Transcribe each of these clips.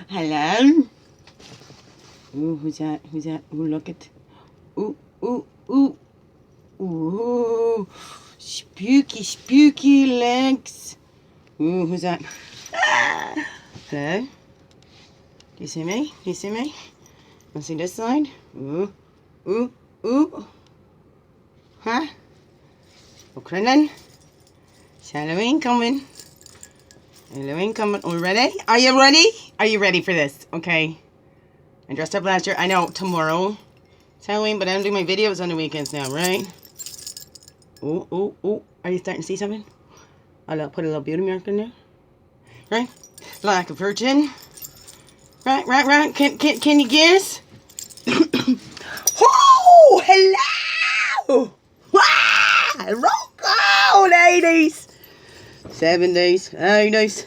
Hello? Ooh, who's that? Who's that? Ooh, look at. Ooh, ooh, ooh. Ooh. Spooky, spooky legs. Ooh, who's that? Hello? Do you see me? Do you see me? Want to see this side? Ooh, ooh, ooh. Huh? Okay then. It's Halloween coming. Halloween coming. Are you ready? Are you ready? Are you ready for this? Okay. I dressed up last year. I know tomorrow it's Halloween, but I don't do my videos on the weekends now, right? Ooh, ooh, ooh. Are you starting to see something? I'll put a little beauty mark in there. Right? Like a virgin. Right, right, right. Can you guess? Oh, hello! Wow! Rock on, 80's! 70's, 80's.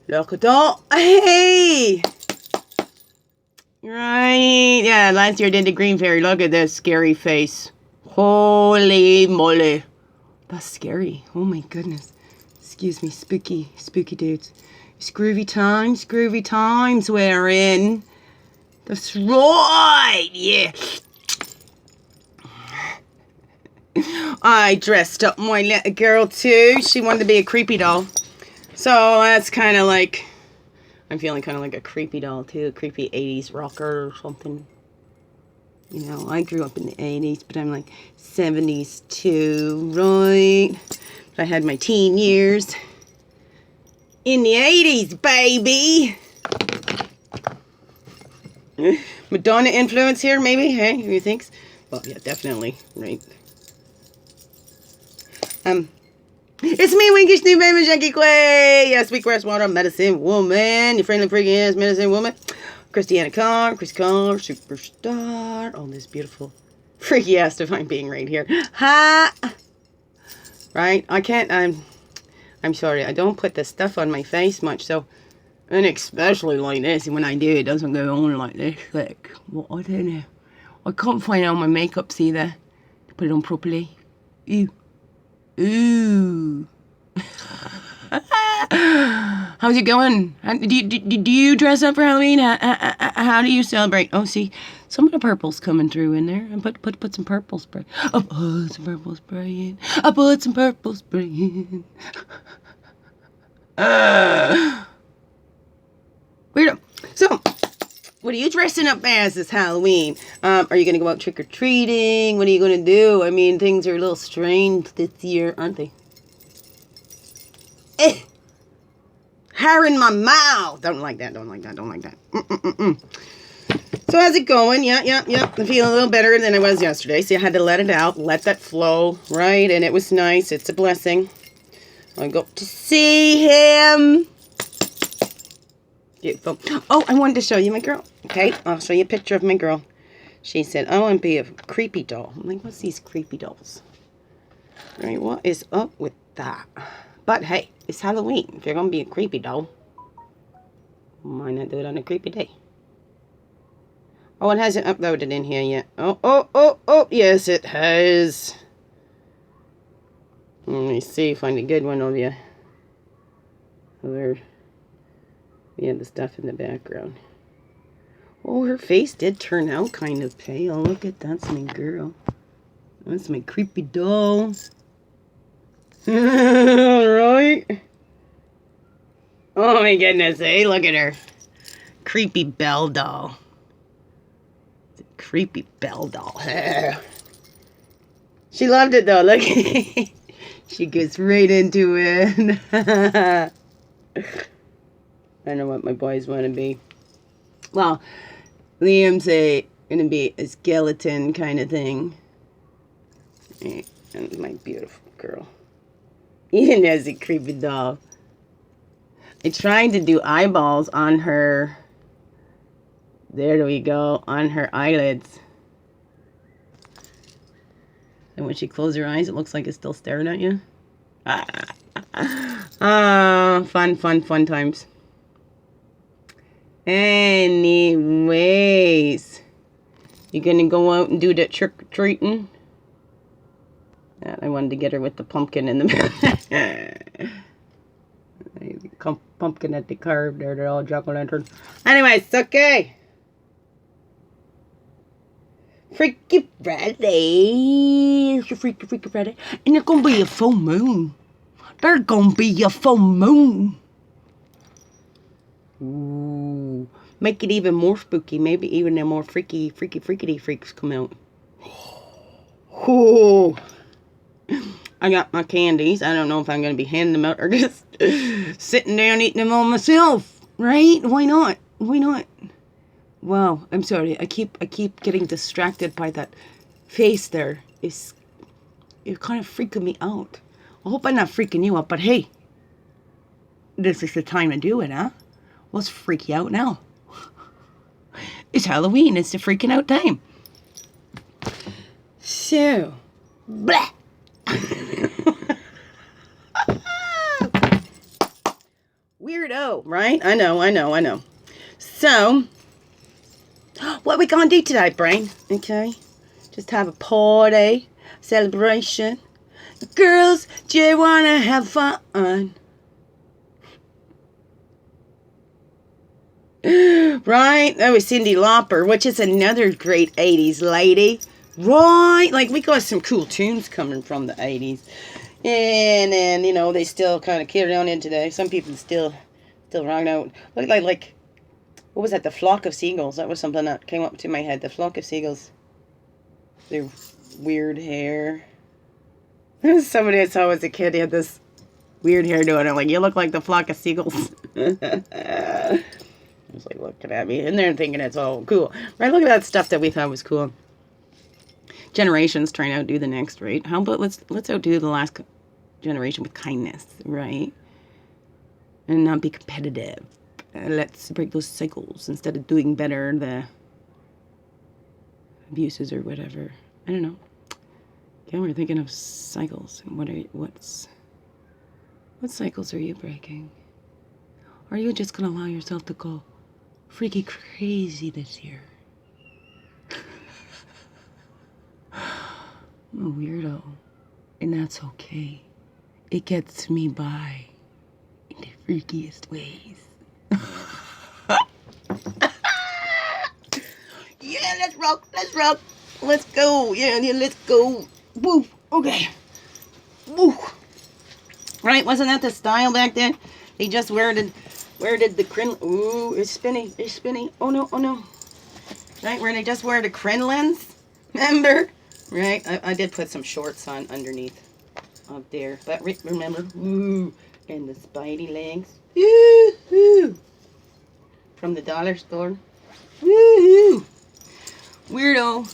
Look at that. Hey! Right. Yeah, last year I did the green fairy. Look at this scary face. Holy moly. That's scary. Oh my goodness. Excuse me, spooky dudes. It's groovy times we're in. That's right, yeah. I dressed up my little girl too. She wanted to be a creepy doll. So that's kind of like, I'm feeling kind of like a creepy doll too. A creepy 80's rocker or something. You know, I grew up in the 80's, but I'm like 70's too, right? But I had my teen years in the 80's, baby. Madonna influence here, maybe? Hey, who you thinks? Well, yeah, definitely, right? It's me, Winkish New Baby Jackie Quay. Yes, sweet grass water medicine woman. Your friendly freaky ass medicine woman. Christianna Chris Carr, superstar. Oh, this beautiful freaky ass divine being right here. Ha! Right? I can't, I'm sorry. I don't put this stuff on my face much, so, and especially like this. And when I do, it doesn't go on like this. Like, well, I don't know. I can't find out my makeup, see there, to put it on properly. Ew. Ooh. How's it going? Do you dress up for Halloween? How do you celebrate? Oh, see, some of the purple's coming through in there. And put some purple spray. Oh, put some purple spray in. I put some purple spray in. Weirdo. So, what are you dressing up as this Halloween? Are you going to go out trick-or-treating? What are you going to do? I mean, things are a little strange this year, aren't they? Hair in my mouth. Don't like that. So how's it going? Yeah. I feel a little better than I was yesterday. See, I had to let it out. Let that flow, right? And it was nice. It's a blessing. I got to see him. Beautiful. Oh, I wanted to show you my girl. Okay, I'll show you a picture of my girl. She said, I want to be a creepy doll. I'm like, what's these creepy dolls? Right, what is up with that? But hey, it's Halloween. If you're going to be a creepy doll, why not do it on a creepy day? Oh, it hasn't uploaded in here yet. Oh, yes, it has. Let me see, find a good one of you. We had the stuff in the background. Oh, her face did turn out kind of pale. Look at that's my girl. That's my creepy doll. Right? Oh my goodness, hey, look at her. Creepy Belle Doll. Creepy Belle Doll. She loved it though, look. She gets right into it. I don't know what my boys want to be. Well, Liam's gonna be a skeleton kind of thing. And my beautiful girl. Even as a creepy doll. I tried to do eyeballs on her. There we go. On her eyelids. And when she closes her eyes, it looks like it's still staring at you. Fun times. Anyways. You gonna go out and do that trick-or-treating? I wanted to get her with the pumpkin in the pumpkin that they carved there. They're all jack-o'-lantern. Anyways, okay. Freaky Friday. It's a Freaky Friday. And there's gonna be a full moon. There's gonna be a full moon. Ooh. Make it even more spooky. Maybe even the more freaky freaks come out. Ooh. I got my candies. I don't know if I'm going to be handing them out or just sitting down eating them all myself. Right? Why not? Why not? Wow. I'm sorry. I keep getting distracted by that face there. It's kind of freaking me out. I hope I'm not freaking you out. But hey, this is the time to do it, huh? Let's freak you out now. It's Halloween. It's the freaking out time. So, blah. Weirdo, right? I know. So, what we gonna do today, Brain? Okay, just have a party, celebration. Girls, do you wanna have fun? Right? That was Cyndi Lauper, which is another great 80s lady. Right? Like, we got some cool tunes coming from the 80s. And then, you know, they still kind of carry on in today. Some people still rock out. Like, what was that? The Flock of Seagulls. That was something that came up to my head. The Flock of Seagulls. Their weird hair. Somebody I saw as a kid, he had this weird hair doing it. Like, you look like the Flock of Seagulls. I was like looking at me, and they're thinking it's all cool. Right? Look at that stuff that we thought was cool. Generations trying to outdo the next, right? How about let's outdo the last generation with kindness, right? And not be competitive. Let's break those cycles instead of doing better the abuses or whatever. I don't know. Again, we're thinking of cycles. What cycles are you breaking? Or are you just gonna allow yourself to go freaky crazy this year? I'm a weirdo, and that's okay. It gets me by in the freakiest ways. Yeah, let's rock, let's go, yeah, let's go. Woo, okay, woo. Right, wasn't that the style back then? They just where did the crin? Ooh, it's spinning. Oh no. Right, where they just wear the crinolines. Remember? Right, I did put some shorts on underneath up there, but remember, ooh, and the spidey legs, ooh, from the dollar store, woo, weirdo,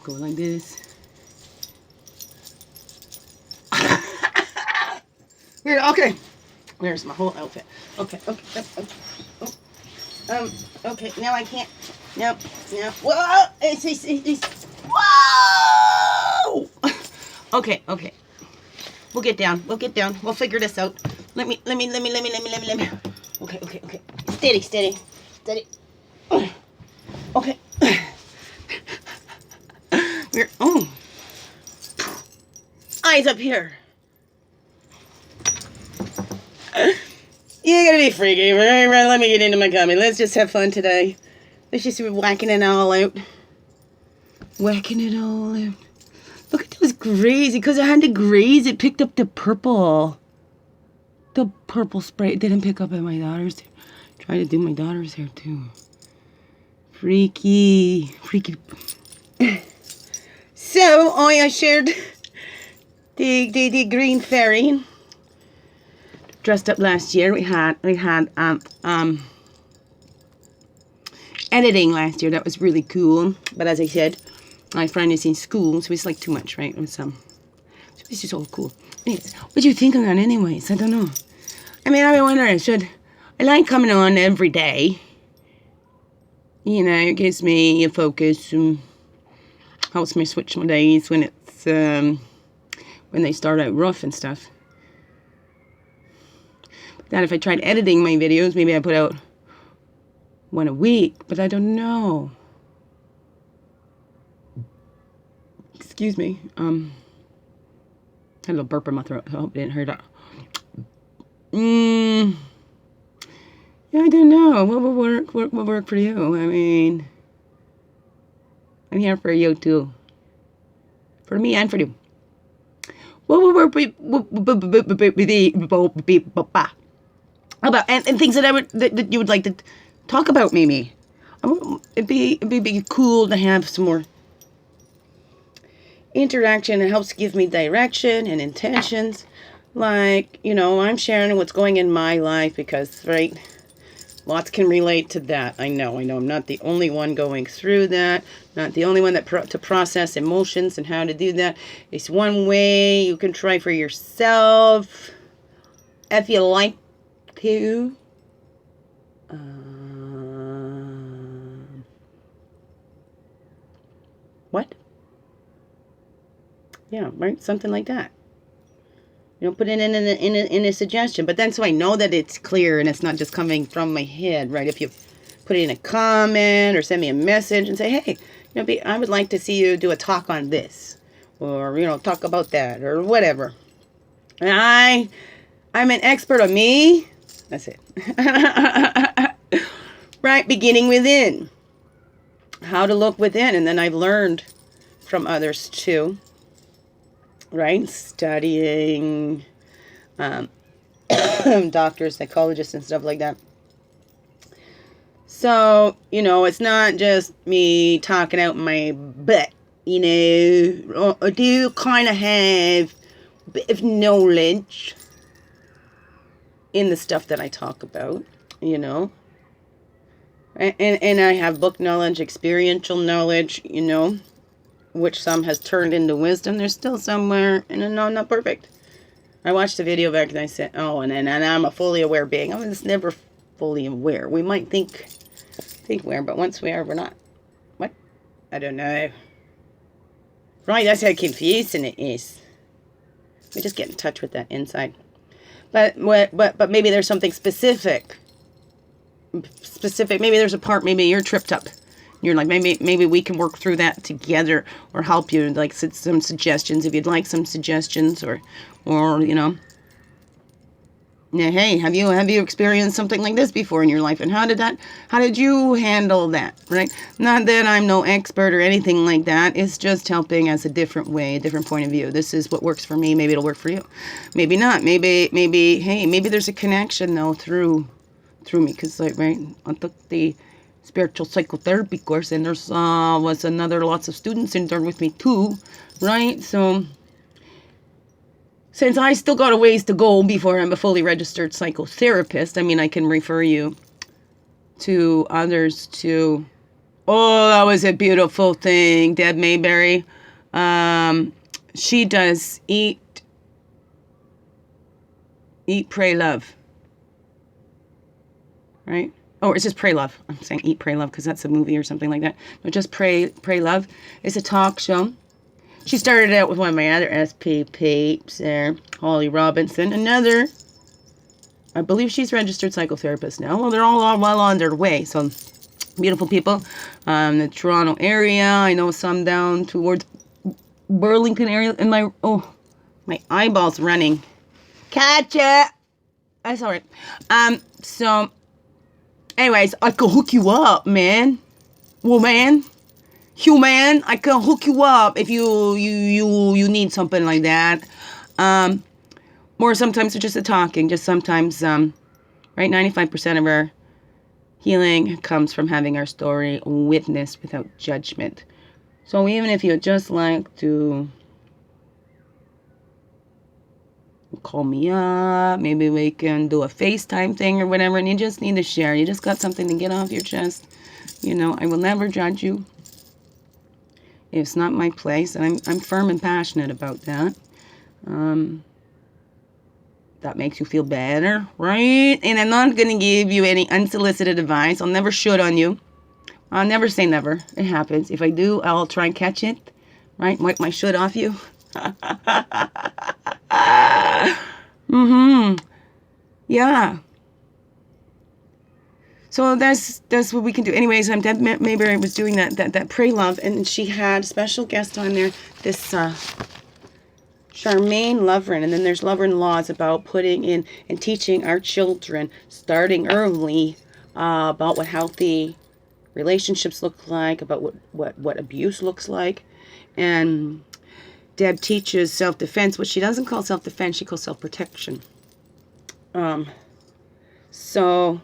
go like this. Weird. Okay, there's my whole outfit. Okay. Okay, now I can't. No. Whoa! It's whoa! Okay. We'll get down. We'll figure this out. Let me. Okay. Steady. Okay. Eyes up here. You're gonna be freaky, right? Let me get into my comment. Let's just have fun today. Let's just be whacking it all out. Look at those grays. Because I had the grays, it picked up the purple. The purple spray. It didn't pick up at my daughter's hair. Try to do my daughter's hair too. Freaky. So, I shared the green fairy. Dressed up last year. We had editing last year. That was really cool. But as I said, my friend is in school, so it's like too much, right? So it's just all cool. Anyways, what do you think of that anyways? I don't know. I mean, I've been wondering, I like coming on every day. You know, it gives me a focus and helps me switch my days when it's when they start out rough and stuff. That if I tried editing my videos, maybe I put out one a week, but I don't know. Excuse me. Had a little burp in my throat. I hope you didn't hear that. Yeah, I don't know. What will work for you? I mean, I'm here for you too. For me and for you. What will work about and things that that you would like to talk about maybe. It'd be cool to have some more interaction. It helps give me direction and intentions. Like, you know, I'm sharing what's going in my life because, right, lots can relate to that. I know. I'm not the only one going through that. Not the only one that to process emotions and how to do that. It's one way you can try for yourself if you like to. What? Yeah, right. Something like that. You know, put it in a suggestion, but then so I know that it's clear and it's not just coming from my head, right? If you put it in a comment or send me a message and say, hey, you know, I would like to see you do a talk on this, or you know, talk about that, or whatever. And I'm an expert on me. That's it. Right, beginning within. How to look within, and then I've learned from others too. Right, studying doctors, psychologists, and stuff like that. So, you know, it's not just me talking out my butt, you know. I do kind of have a bit of knowledge in the stuff that I talk about, you know. And I have book knowledge, experiential knowledge, you know, which some has turned into wisdom. There's still somewhere, and no, I'm not perfect. I watched a video back and I said, oh, and I'm a fully aware being. I'm just never fully aware. We might think we're, but once we are, we're not. What? I don't know. Right, that's how confusing it is. We just get in touch with that inside. But maybe there's something specific. Maybe there's a part, maybe you're tripped up. You're like, maybe we can work through that together or help you, like some suggestions if you'd like some suggestions, or you know, yeah, hey, have you experienced something like this before in your life, and how did you handle that, right? Not that I'm no expert or anything like that. It's just helping as a different way, a different point of view. This is what works for me. Maybe it'll work for you. Maybe not. Maybe hey, maybe there's a connection though through me, because like, right, I took the spiritual psychotherapy course, and there's was another lots of students in there with me too, right? So since I still got a ways to go before I'm a fully registered psychotherapist, I mean, I can refer you to others too. Oh, that was a beautiful thing, Deb Mayberry. She does Eat, Pray, Love, right? Oh, it's just Pray, Love. I'm saying Eat, Pray, Love because that's a movie or something like that. No, just Pray, Love. It's a talk show. She started out with one of my other SP peeps there, Holly Robinson. Another, I believe she's registered psychotherapist now. Well, they're all well on their way. So, beautiful people. The Toronto area. I know some down towards Burlington area. And my eyeball's running. Catch it! That's alright. So... anyways, I can hook you up, man. Woman. Human. I can hook you up if you need something like that. Or sometimes it's just a talking. Just sometimes, right, 95% of our healing comes from having our story witnessed without judgment. So even if you just like to call me up, maybe we can do a FaceTime thing or whatever, and you just need to share. You just got something to get off your chest. You know, I will never judge you. It's not my place, and I'm firm and passionate about that. That makes you feel better, right? And I'm not going to give you any unsolicited advice. I'll never shoot on you. I'll never say never. It happens. If I do, I'll try and catch it, right? Wipe my shit off you. Yeah. So that's what we can do. Anyways, Deb Mayberry was doing that Pray Love, and she had a special guest on there. This Charmaine Lovren. And then there's Lovren laws about putting in and teaching our children, starting early, about what healthy relationships look like, about what abuse looks like. And Deb teaches self-defense, which she doesn't call self-defense, she calls self-protection. So,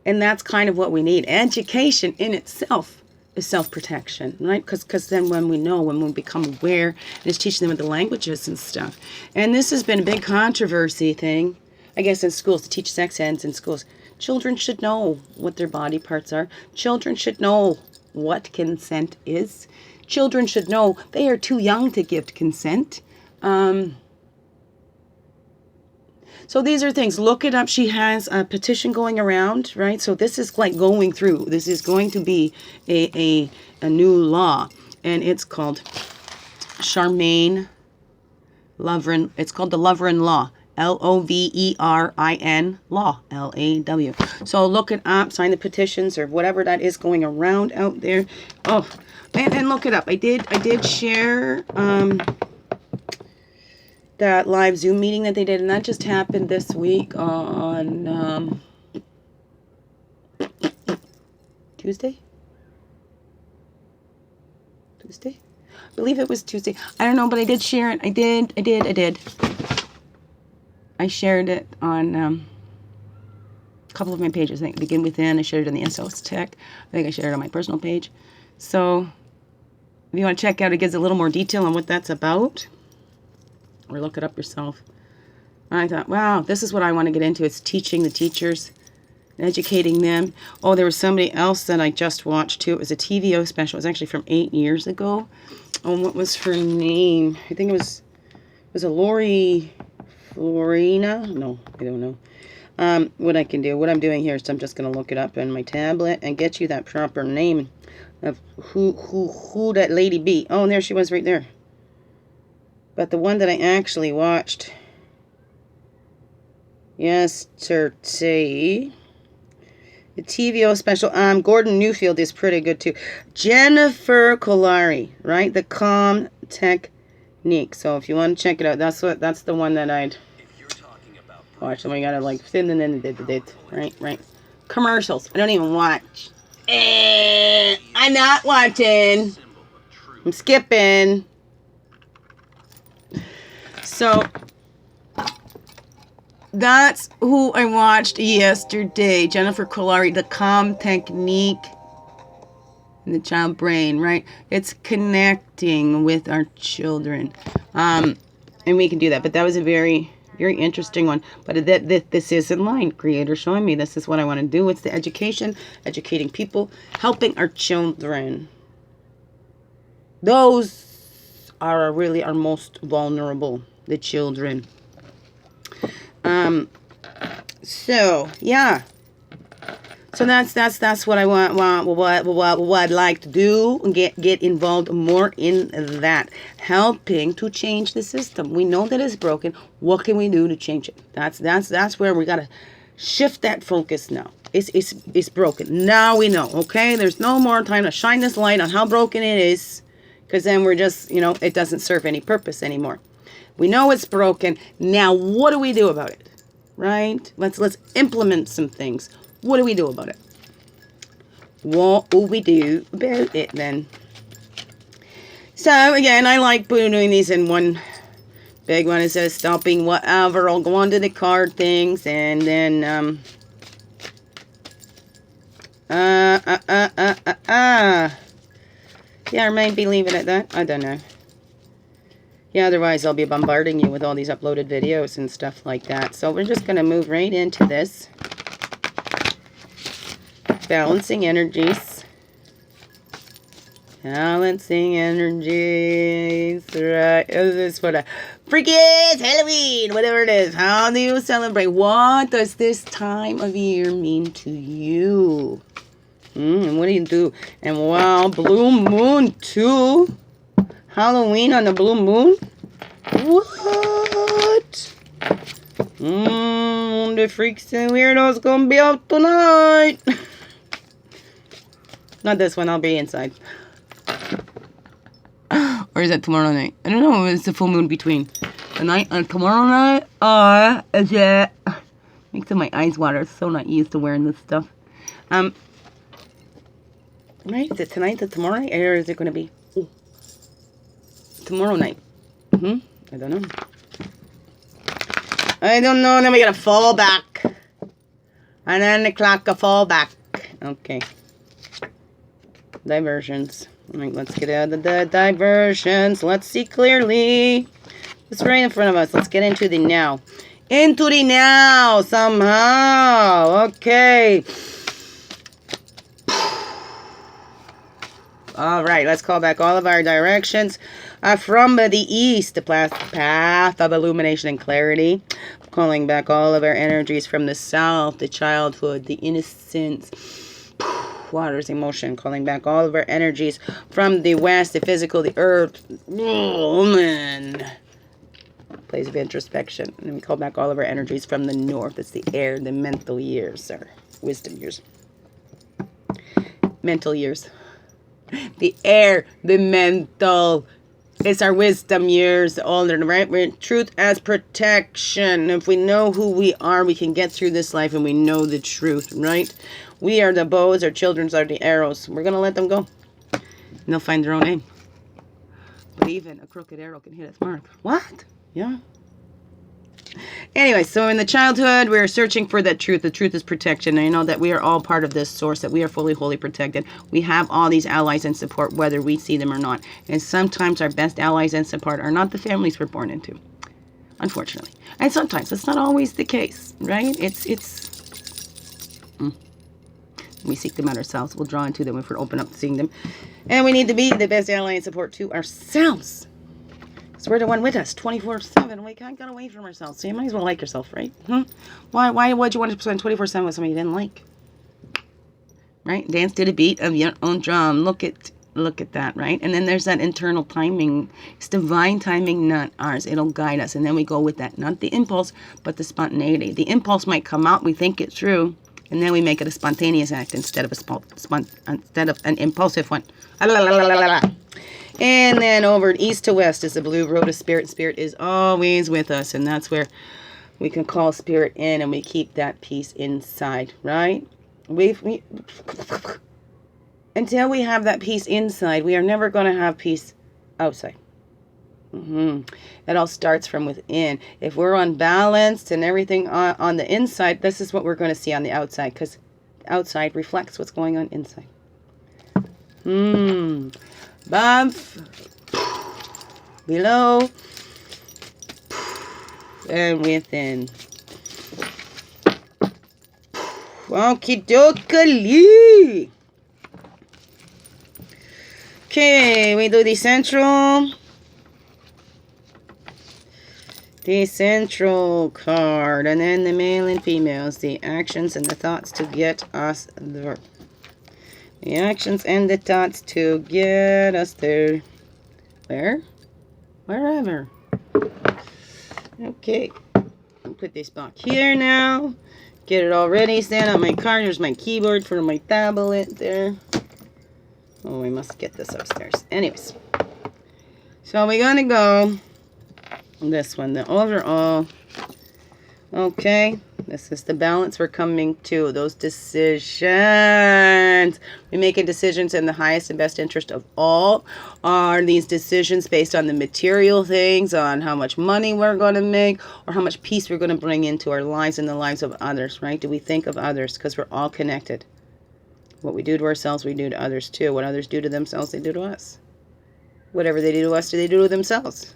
and that's kind of what we need. Education in itself is self-protection, right? Because then when we become aware, it's teaching them the languages and stuff. And this has been a big controversy thing, I guess, in schools, to teach sex eds in schools. Children should know what their body parts are. Children should know what consent is. Children should know they are too young to give consent. So these are things. Look it up. She has a petition going around, right? So this is like going through. This is going to be a new law. And it's called Charmaine Lovren. It's called the Lovren Law. Loverin law. LAW. So look it up. Sign the petitions or whatever that is going around out there. Oh, and look it up. I did share that live Zoom meeting that they did, and that just happened this week on Tuesday? I believe it was Tuesday. I don't know, but I did share it. I did. I shared it on a couple of my pages. I think Begin Within. I shared it on the Insos Tech. I think I shared it on my personal page. So if you want to check out, it gives a little more detail on what that's about. Or look it up yourself. And I thought, wow, this is what I want to get into. It's teaching the teachers, educating them. Oh, there was somebody else that I just watched too. It was a TVO special. It was actually from 8 years ago. Oh, what was her name? I think it was a Lori Florina? No, I don't know. What I can do, what I'm doing here is I'm just going to look it up on my tablet and get you that proper name of who that lady be. Oh, and there she was right there. But the one that I actually watched yesterday, the TVO special, Gordon Newfield is pretty good too. Jennifer Colari, right? The Calm Technique. So if you want to check it out, that's the one that I'd watch. And we gotta like right. Commercials. I don't even watch. I'm not watching. I'm skipping. So that's who I watched yesterday. Jennifer Colari, The Calm Technique in the Child Brain, right? It's connecting with our children. And we can do that. But that was a very, very interesting one. But this is in line. Creator showing me this is what I want to do. It's the education, educating people, helping our children. Those are really our most vulnerable. The children. So yeah. So that's what I want what I'd like to do and get involved more in that, helping to change the system. We know that it's broken. What can we do to change it? That's where we gotta shift that focus now. It's broken. Now we know. Okay, there's no more time to shine this light on how broken it is, because then we're just, it doesn't serve any purpose anymore. We know it's broken. Now, what do we do about it? Right? Let's implement some things. What do we do about it? What do we do about it then? So, again, I like doing these in one big one instead of stopping whatever. I'll go on to the card things and then, yeah, or maybe leave it at that. I don't know. Yeah, otherwise I'll be bombarding you with all these uploaded videos and stuff like that. So we're just going to move right into this. Balancing energies. Balancing energies. Right. This is what a freak is. Halloween. Whatever it is. How do you celebrate? What does this time of year mean to you? What do you do? And wow, blue moon too. Halloween on the blue moon? What? The freaks and weirdos gonna be out tonight. Not this one, I'll be inside. Or is that tomorrow night? I don't know, it's the full moon between. Tonight and tomorrow night, is it? Makes my eyes water. So not used to wearing this stuff. Right? Is it tonight or tomorrow night? Or is it going to be tomorrow night? I don't know. I don't know. Then we got to fall back. And then the clock will fall back. Okay. Diversions. Alright, let's get out of the diversions. Let's see clearly. It's right in front of us. Let's get into the now. Into the now somehow. Okay. Alright, let's call back all of our directions from the east, the path of illumination and clarity. Calling back all of our energies from the south, the childhood, the innocence, waters, emotion. Calling back all of our energies from the west, the physical, the earth, woman. Place of introspection. And we call back all of our energies from the north. It's the air, the mental years, or wisdom years. Mental years. The air, the mental. It's our wisdom years older, right? We're in truth as protection. If we know who we are, we can get through this life and we know the truth, right? We are the bows, our children are the arrows. We're going to let them go. And they'll find their own aim. But even a crooked arrow can hit its mark. What? Yeah. Anyway, so in the childhood, we're searching for that truth. The truth is protection. And you know that we are all part of this source, that we are fully, wholly protected. We have all these allies and support, whether we see them or not. And sometimes our best allies and support are not the families we're born into, unfortunately. And sometimes it's not always the case, right? We seek them out ourselves. We'll draw into them if we're open up to seeing them. And we need to be the best ally and support to ourselves. So we're the one with us 24/7. We can't get away from ourselves. So you might as well like yourself, right? Why would you want to spend 24/7 with somebody you didn't like? Right? Dance to the beat of your own drum. Look at that, right? And then there's that internal timing. It's divine timing, not ours. It'll guide us. And then we go with that. Not the impulse, but the spontaneity. The impulse might come out. We think it through. And then we make it a spontaneous act instead of an impulsive one. And then over east to west is the blue road of spirit. Spirit is always with us. And that's where we can call spirit in and we keep that peace inside, right? Until we have that peace inside, we are never going to have peace outside. It all starts from within. If we're unbalanced and everything on the inside, this is what we're going to see on the outside, because outside reflects what's going on inside. Above, below, and within. Okie dokie. Okay, we do the central card, and then the male and females, the actions and the thoughts to get us there. The actions and the thoughts to get us there. Wherever. Okay. I'll put this back here now. Get it all ready. Stand up my card. Here's my keyboard for my tablet there. Oh, we must get this upstairs. Anyways. So we're going to go this one, the overall. Okay. This is the balance we're coming to. Those decisions. We're making decisions in the highest and best interest of all. Are these decisions based on the material things, on how much money we're going to make, or how much peace we're going to bring into our lives and the lives of others, right? Do we think of others? Because we're all connected. What we do to ourselves, we do to others too. What others do to themselves, they do to us. Whatever they do to us, do they do to themselves?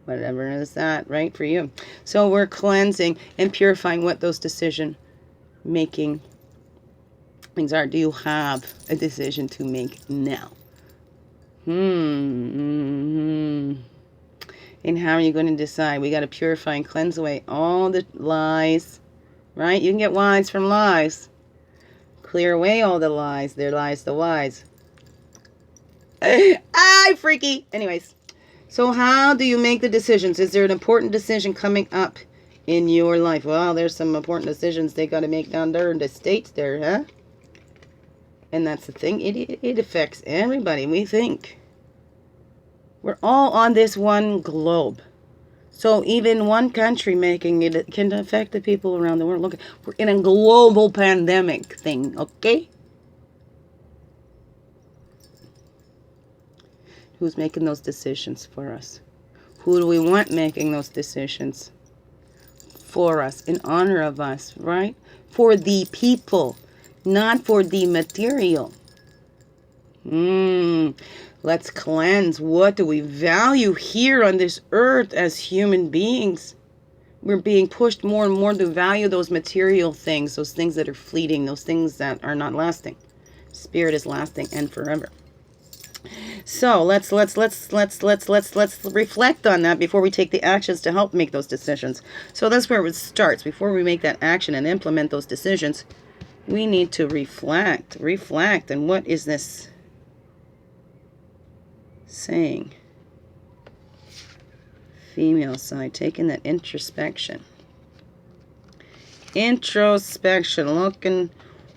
Whatever is that, right, for you. So we're cleansing and purifying what those decision-making things are. Do you have a decision to make now? And how are you going to decide? We got to purify and cleanse away all the lies, right? You can get wise from lies. Clear away all the lies. They're lies the wise. Freaky. Anyways. So how do you make the decisions? Is there an important decision coming up in your life? Well, there's some important decisions they got to make down there in the States there, huh? And that's the thing. It affects everybody. We think. We're all on this one globe. So even one country making it can affect the people around the world. Look, we're in a global pandemic thing, okay? Who's making those decisions for us? Who do we want making those decisions for us, in honor of us, right? For the people, not for the material. Let's cleanse. What do we value here on this earth as human beings? We're being pushed more and more to value those material things, those things that are fleeting, those things that are not lasting. Spirit is lasting and forever. So let's reflect on that before we take the actions to help make those decisions. So that's where it starts. Before we make that action and implement those decisions, we need to reflect. And what is this saying? Female side, taking that introspection. Looking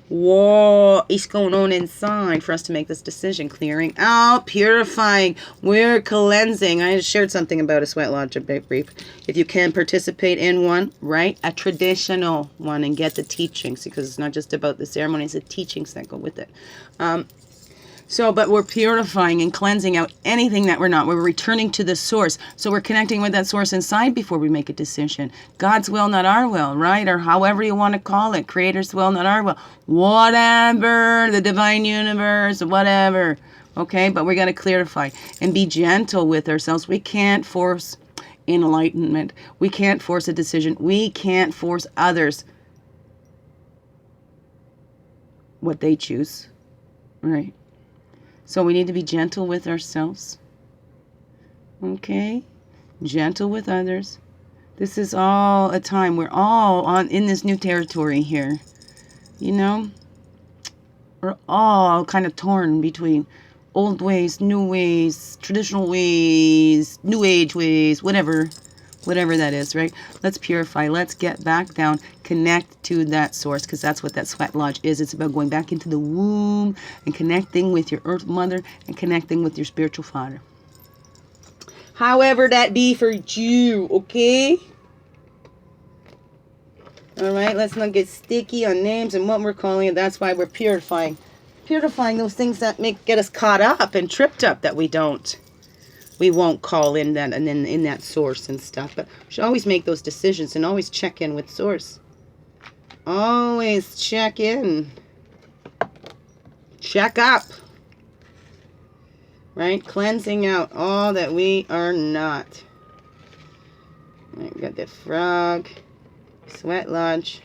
what is going on inside for us to make this decision. Clearing out, purifying, we're cleansing. I shared something about a sweat lodge, a bit brief. If you can participate in one, right, a traditional one, and get the teachings, because it's not just about the ceremonies, the teachings that go with it. But we're purifying and cleansing out anything that we're not. We're returning to the source. So we're connecting with that source inside before we make a decision. God's will, not our will, right? Or however you want to call it. Creator's will, not our will. Whatever. The divine universe, whatever. Okay? But we're going to clarify and be gentle with ourselves. We can't force enlightenment. We can't force a decision. We can't force others what they choose. Right? So we need to be gentle with ourselves. Okay? Gentle with others. This is all a time. We're all in this new territory here. You know? We're all kind of torn between old ways, new ways, traditional ways, new age ways, whatever that is, right? Let's purify. Let's get back down, connect to that source, because that's what that sweat lodge is. It's about going back into the womb and connecting with your earth mother and connecting with your spiritual father. However that be for you, okay? All right, let's not get sticky on names and what we're calling it. That's why we're purifying. Purifying those things that get us caught up and tripped up that we won't call in that and then in that source and stuff. But we should always make those decisions and always check in with source. Always check in. Check up. Right? Cleansing out all that we are not. Right, we got the frog. Sweat lodge.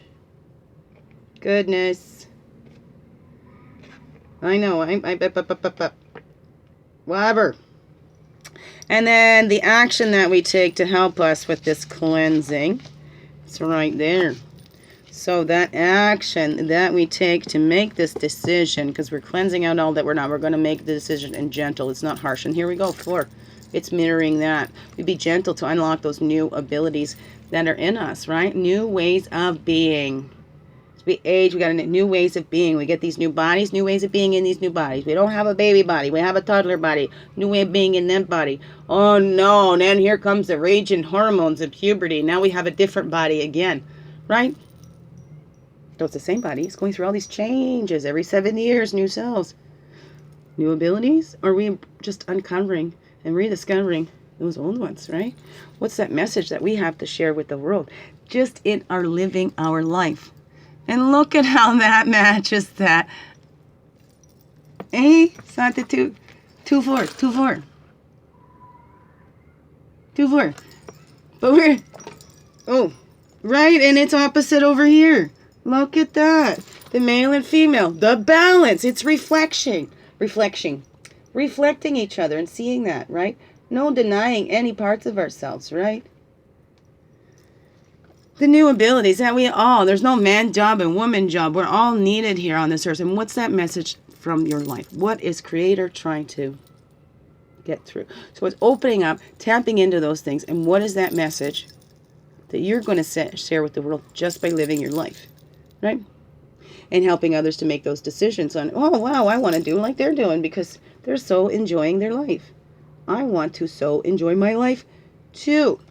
Goodness. I know. Whatever. And then the action that we take to help us with this cleansing, it's right there. So that action that we take to make this decision, because we're cleansing out all that we're not, we're going to make the decision in gentle. It's not harsh. And here we go, 4. It's mirroring that. We be gentle to unlock those new abilities that are in us, right? New ways of being. As we age, we got new ways of being. We get these new bodies, new ways of being in these new bodies. We don't have a baby body. We have a toddler body. New way of being in that body. Oh no, and then here comes the raging hormones of puberty. Now we have a different body again, right? So it's the same body. It's going through all these changes every 7 years, new cells. New abilities? Or are we just uncovering and rediscovering those old ones, right? What's that message that we have to share with the world? Just in our living our life. And look at how that matches that. Eh? It's not the 2, 2, 4, 2, 4. 2, 4. But we're, oh, right, and it's opposite over here. Look at that. The male and female. The balance. It's reflection. Reflecting each other and seeing that, right? No denying any parts of ourselves, right? The new abilities that we all, there's no man job and woman job. We're all needed here on this earth. And what's that message from your life? What is Creator trying to get through? So it's opening up, tapping into those things. And what is that message that you're going to share with the world just by living your life, right? And helping others to make those decisions on, oh, wow, I want to do like they're doing because they're so enjoying their life. I want to so enjoy my life too.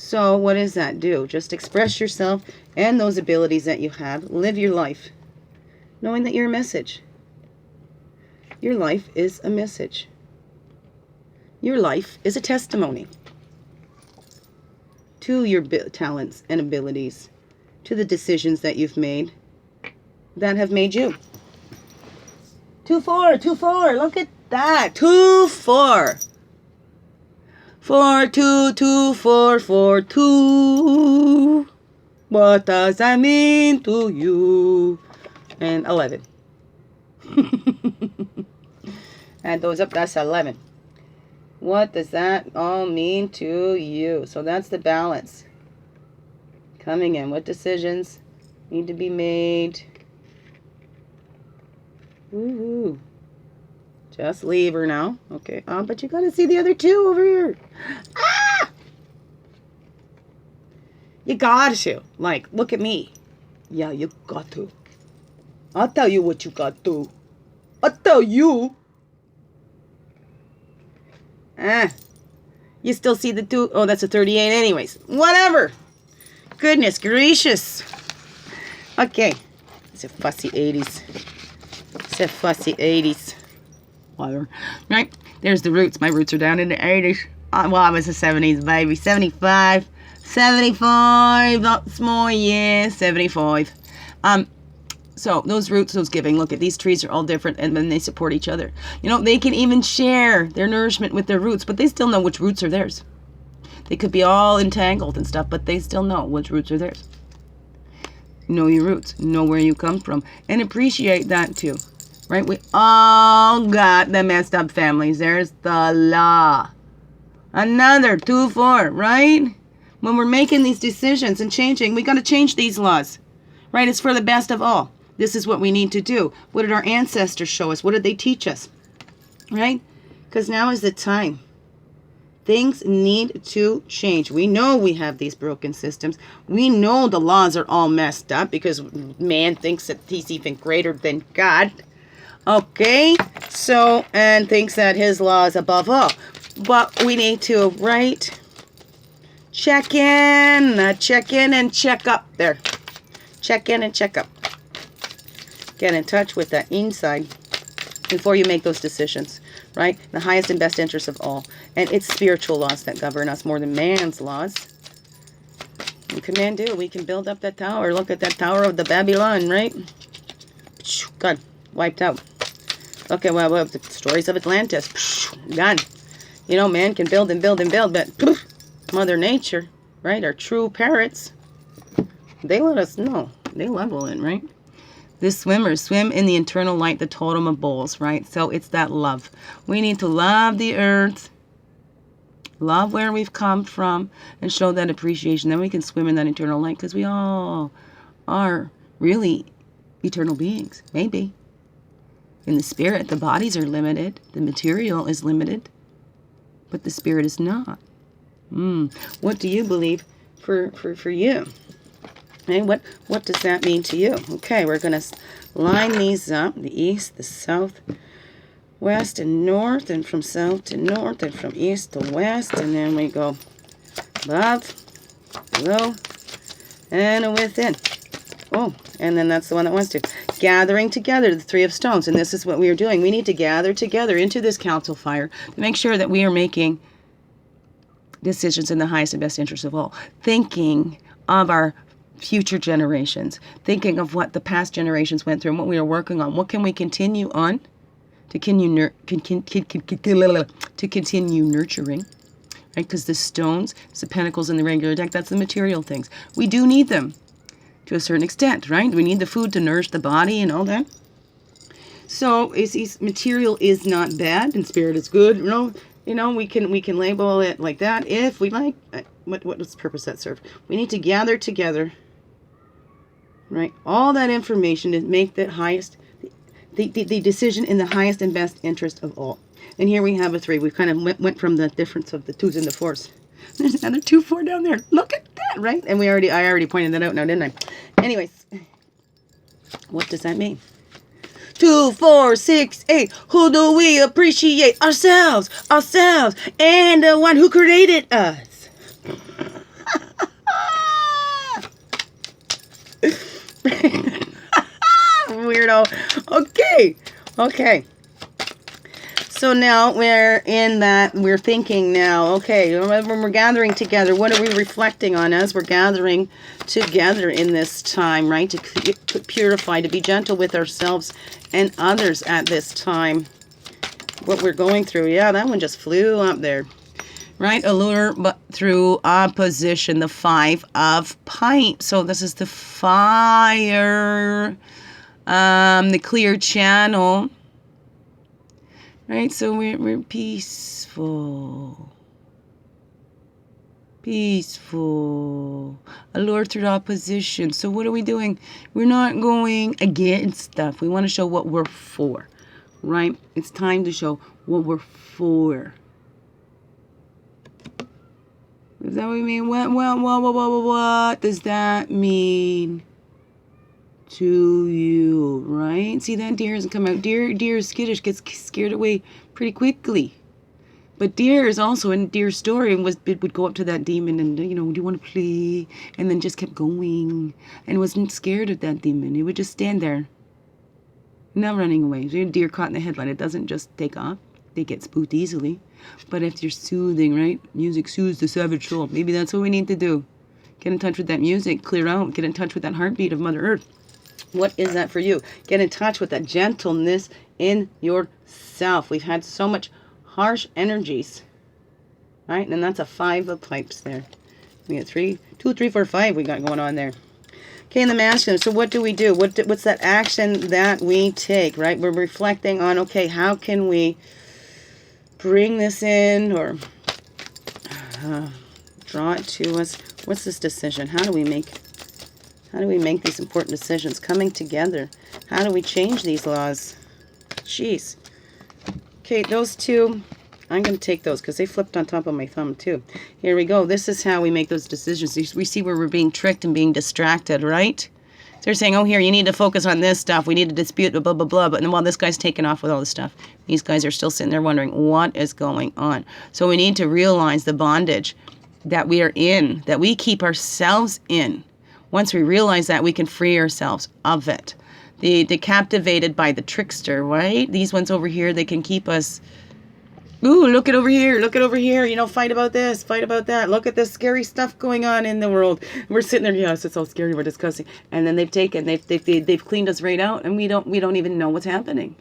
So what does that do? Just express yourself and those abilities that you have. Live your life, knowing that you're a message. Your life is a message. Your life is a testimony to your talents and abilities, to the decisions that you've made that have made you. 2-4, 2-4. Look at that. 2-4. 4-2-2-4-4-2. What does that mean to you? And 11. Add those up. That's 11. What does that all mean to you? So that's the balance coming in. What decisions need to be made? Woohoo. Just leave her now. Okay. But you got to see the other two over here. Ah! You got to. Like, look at me. Yeah, you got to. I'll tell you what you got to. I'll tell you. You still see the two? Oh, that's a 38 anyways. Whatever. Goodness gracious. Okay. It's a fussy 80s. It's a fussy 80s. Whatever. Right? There's the roots. My roots are down in the 80s. Well, I was a 70s baby. 75. 75. Lots more. Yeah. 75. So those roots, those giving, look at these trees are all different, and then they support each other. You know, they can even share their nourishment with their roots, but they still know which roots are theirs. They could be all entangled and stuff, but they still know which roots are theirs. Know your roots, know where you come from, and appreciate that too, right? We all got the messed up families. There's the law. Another 2-4, right? When we're making these decisions and changing, we got to change these laws, right? It's for the best of all. This is what we need to do. What did our ancestors show us? What did they teach us? Right? Because now is the time. Things need to change. We know we have these broken systems. We know the laws are all messed up because man thinks that he's even greater than God. Okay? So, and thinks that his law is above all. But we need to, right? Check in and check up there. Check in and check up. Get in touch with that inside before you make those decisions, right? The highest and best interest of all. And it's spiritual laws that govern us more than man's laws. What can man do? We can build up that tower. Look at that Tower of the Babylon, right? God, wiped out. Look at well, the stories of Atlantis. Gone. You know, man can build and build and build, but Mother Nature, right? Our true parrots, they let us know. They level it, right? The swimmers swim in the internal light, the totem of bowls, right? So it's that love. We need to love the earth, love where we've come from, and show that appreciation. Then we can swim in that eternal light because we all are really eternal beings, maybe. In the spirit, the bodies are limited. The material is limited, but the spirit is not. What do you believe for you? Okay, what does that mean to you? Okay, we're going to line these up, the east, the south, west, and north, and from south to north, and from east to west, and then we go above, below, and within. Oh, and then that's the one that wants to. Gathering together, the three of stones, and this is what we are doing. We need to gather together into this council fire to make sure that we are making decisions in the highest and best interest of all. Thinking of our future generations, thinking of what the past generations went through and what we are working on. What can we continue on to continue nurturing, right? Because the stones, the pentacles in the regular deck, that's the material things. We do need them to a certain extent, right? We need the food to nourish the body and all that. So material is not bad and spirit is good. You know, we can label it like that if we like. What does the purpose that serve? We need to gather together, right? All that information to make the highest, the decision in the highest and best interest of all. And here we have a 3. We kind of went from the difference of the 2s and the 4s. There's another 2-4 down there. Look at that, right? And I already pointed that out now, didn't I? Anyways, what does that mean? 2, 4, 6, 8. Who do we appreciate? Ourselves, and the one who created us. weirdo. Okay. Okay. So now we're in that, we're thinking now, okay, when we're gathering together, what are we reflecting on as we're gathering together in this time, right? To purify, to be gentle with ourselves and others at this time. What we're going through. Yeah, that one just flew up there. Right? Allure but through opposition, the 5 of Pipes. So this is the fire, the clear channel. Right, so we're peaceful. Peaceful. Allure through opposition. So what are we doing? We're not going against stuff. We want to show what we're for. Right? It's time to show what we're for. Is that what we mean? What does that mean to you, right? See, that deer doesn't come out. Deer is skittish, gets scared away pretty quickly. But deer is also in Deer's story and would go up to that demon and, you know, do you want to play? And then just kept going and wasn't scared of that demon. It would just stand there, not running away. Deer caught in the headlight. It doesn't just take off. They get spooked easily. But if you're soothing, right? Music soothes the savage soul. Maybe that's what we need to do. Get in touch with that music. Clear out. Get in touch with that heartbeat of Mother Earth. What is that for you? Get in touch with that gentleness in yourself. We've had so much harsh energies, right? And that's a 5 of Pipes there. We got 2, 3, 4, 5 we got going on there. Okay, in the masculine. So what do we do? What's that action that we take, right? We're reflecting on, okay, how can we bring this in or draw it to us? What's this decision? How do we make these important decisions coming together? How do we change these laws? Jeez. Okay, those two, I'm going to take those because they flipped on top of my thumb too. Here we go. This is how we make those decisions. We see where we're being tricked and being distracted, right? So they're saying, oh, here, you need to focus on this stuff. We need to dispute, blah, blah, blah. But then while this guy's taking off with all this stuff, these guys are still sitting there wondering what is going on. So we need to realize the bondage that we are in, that we keep ourselves in. Once we realize that, we can free ourselves of it. The captivated by the trickster, right? These ones over here, they can keep us, ooh, look at over here, look at over here, you know, fight about this, fight about that. Look at this scary stuff going on in the world. We're sitting there, yes, it's all scary, we're discussing. And then they've cleaned us right out, and we don't even know what's happening.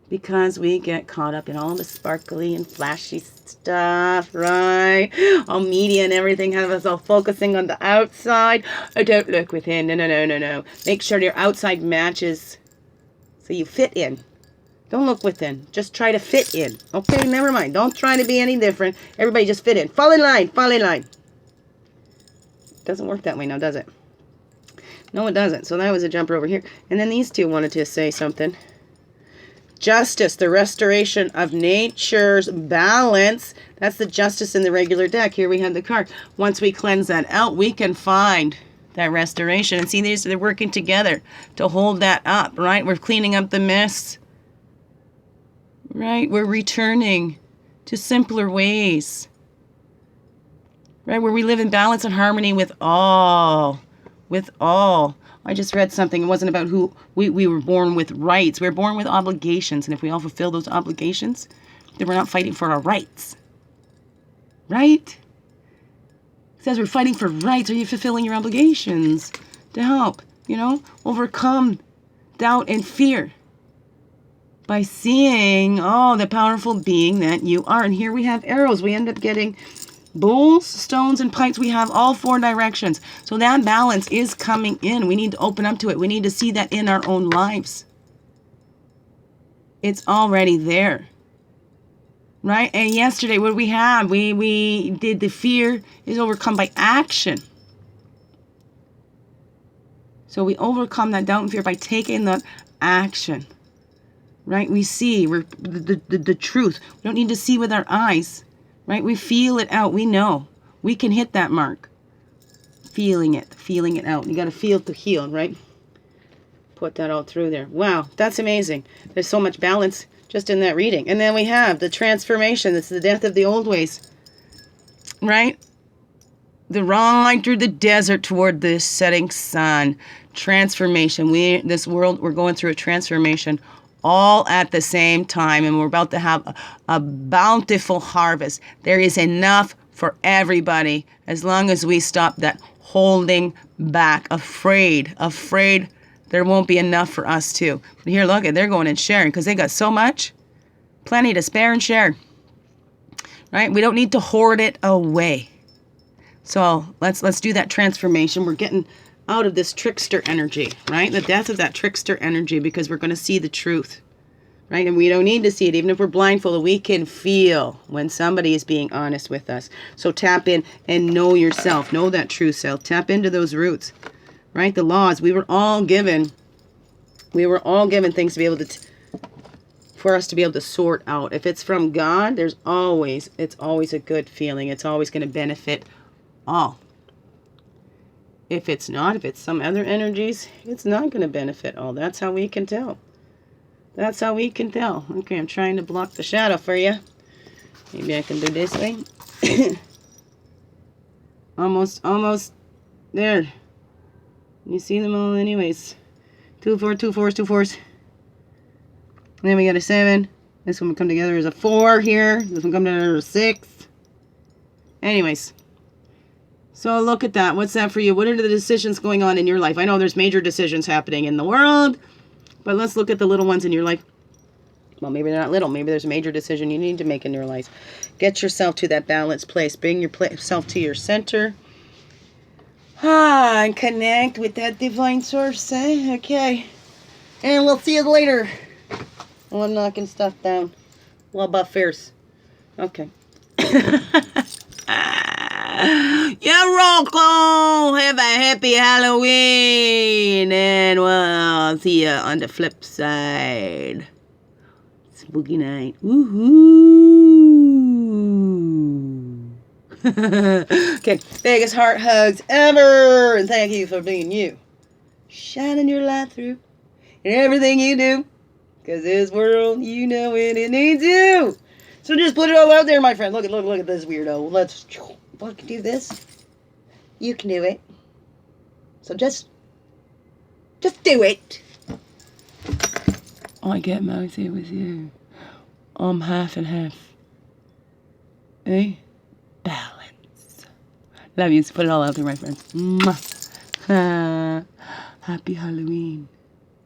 Because we get caught up in all the sparkly and flashy stuff, right? All media and everything have us all focusing on the outside. Oh, don't look within. No. Make sure your outside matches so you fit in. Don't look within. Just try to fit in. Okay, never mind. Don't try to be any different. Everybody just fit in. Fall in line. Fall in line. Doesn't work that way now, does it? No, it doesn't. So that was a jumper over here. And then these two wanted to say something. Justice, the restoration of nature's balance. That's the justice in the regular deck. Here we have the card. Once we cleanse that out, we can find that restoration. And see, they're working together to hold that up, right? We're cleaning up the mess, right? We're returning to simpler ways, right? Where we live in balance and harmony with all. I just read something. It wasn't about who we were born with rights. We were born with obligations. And if we all fulfill those obligations, then we're not fighting for our rights. Right? It says we're fighting for rights. Are you fulfilling your obligations to help, you know, overcome doubt and fear by seeing, oh, the powerful being that you are. And here we have arrows. We end up getting bowls, stones, and pipes. We have all 4 directions. So that balance is coming in. We need to open up to it. We need to see that in our own lives. It's already there. Right? And yesterday, what we have, we did the fear is overcome by action. So we overcome that doubt and fear by taking the action. Right? We see the truth. We don't need to see with our eyes. Right? We feel it out. We know. We can hit that mark. Feeling it out. You got to feel to heal, right? Put that all through there. Wow, that's amazing. There's so much balance just in that reading. And then we have the transformation. That's the death of the old ways. Right? the ride through the desert toward the setting sun. Transformation. This world, we're going through a transformation all at the same time, and we're about to have a bountiful harvest. There is enough for everybody as long as we stop that holding back, afraid there won't be enough for us too. But here, look, they're going and sharing because they got so much, plenty to spare and share. Right? We don't need to hoard it away. So let's do that transformation. We're getting out of this trickster energy, right? The death of that trickster energy, because we're going to see the truth, right? And we don't need to see it. Even if we're blindfolded, we can feel when somebody is being honest with us. So tap in and know yourself. Know that true self. Tap into those roots, right? The laws. We were all given things to be able to, for us to be able to sort out. If it's from God, it's always a good feeling. It's always going to benefit all. If it's not, if it's some other energies, it's not going to benefit all. That's how we can tell. That's how we can tell. Okay, I'm trying to block the shadow for you. Maybe I can do this way. Almost there. You see them all anyways. 2 4, 2 4s, 2 4s. And then we got a 7. This one will come together as a 4 here. This one come together as a 6. Anyways. So look at that. What's that for you? What are the decisions going on in your life? I know there's major decisions happening in the world, but let's look at the little ones in your life. Well, maybe they're not little. Maybe there's a major decision you need to make in your life. Get yourself to that balanced place. Bring yourself to your center. And connect with that divine source. Okay. And we'll see you later. Oh, I'm knocking stuff down. Well, buffers. Okay. Yeah, Rocco, have a happy Halloween, and we'll see you on the flip side. Spooky night. Woohoo! Okay, biggest heart hugs ever, and thank you for being you. Shining your light through in everything you do, because this world, you know it needs you. So just put it all out there, my friend. Look at this weirdo. Let's do this. You can do it. So just do it. I get mouthy with you. I'm half and half. Eh? Balance. Love you. So put it all out there, my friends. Mwah. Happy Halloween.